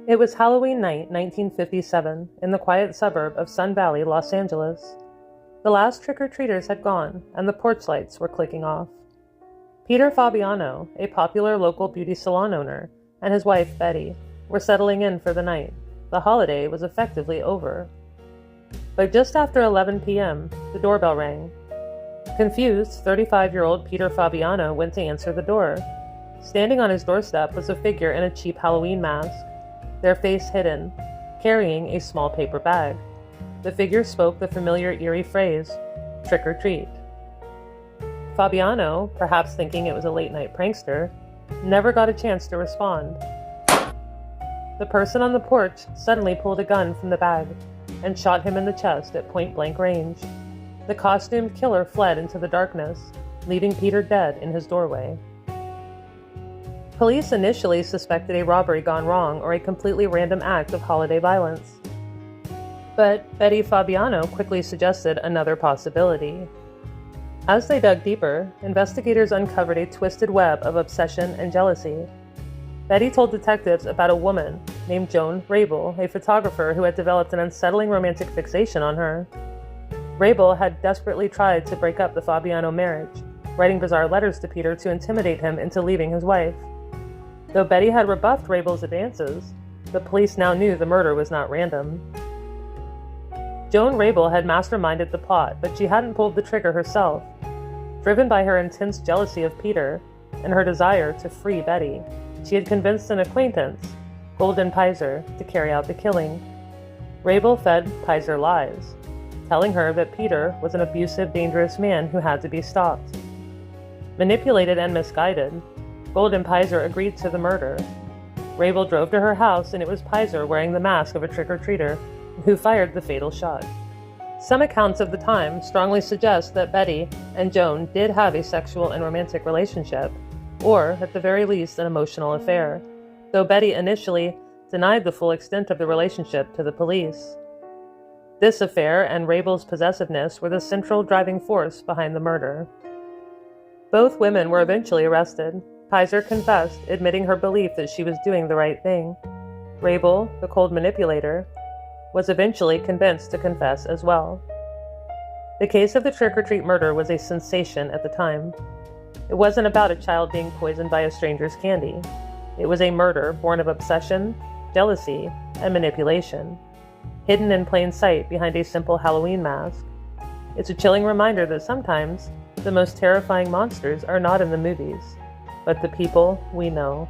It was Halloween night, 1957, in the quiet suburb of Sun Valley, Los Angeles. The last trick-or-treaters had gone, and the porch lights were clicking off. Peter Fabiano, a popular local beauty salon owner, and his wife, Betty, were settling in for the night. The holiday was effectively over. But just after 11 p.m., the doorbell rang. Confused, 35-year-old Peter Fabiano went to answer the door. Standing on his doorstep was a figure in a cheap Halloween mask, their face hidden, carrying a small paper bag. The figure spoke the familiar eerie phrase, "Trick or treat." Fabiano, perhaps thinking it was a late-night prankster, never got a chance to respond. The person on the porch suddenly pulled a gun from the bag and shot him in the chest at point-blank range. The costumed killer fled into the darkness, leaving Peter dead in his doorway. Police initially suspected a robbery gone wrong or a completely random act of holiday violence. But Betty Fabiano quickly suggested another possibility. As they dug deeper, investigators uncovered a twisted web of obsession and jealousy. Betty told detectives about a woman named Joan Rabel, a photographer who had developed an unsettling romantic fixation on her. Rabel had desperately tried to break up the Fabiano marriage, writing bizarre letters to Peter to intimidate him into leaving his wife. Though Betty had rebuffed Rabel's advances, the police now knew the murder was not random. Joan Rabel had masterminded the plot, but she hadn't pulled the trigger herself. Driven by her intense jealousy of Peter and her desire to free Betty, she had convinced an acquaintance, Golden Pizer, to carry out the killing. Rabel fed Pizer lies, telling her that Peter was an abusive, dangerous man who had to be stopped. Manipulated and misguided, Golden Pizer agreed to the murder. Rabel drove to her house, and it was Pizer wearing the mask of a trick-or-treater who fired the fatal shot. Some accounts of the time strongly suggest that Betty and Joan did have a sexual and romantic relationship, or, at the very least, an emotional affair, though Betty initially denied the full extent of the relationship to the police. This affair and Rabel's possessiveness were the central driving force behind the murder. Both women were eventually arrested. Pizer confessed, admitting her belief that she was doing the right thing. Rabel, the cold manipulator, was eventually convinced to confess as well. The case of the trick-or-treat murder was a sensation at the time. It wasn't about a child being poisoned by a stranger's candy. It was a murder born of obsession, jealousy, and manipulation, hidden in plain sight behind a simple Halloween mask. It's a chilling reminder that sometimes the most terrifying monsters are not in the movies, but the people we know.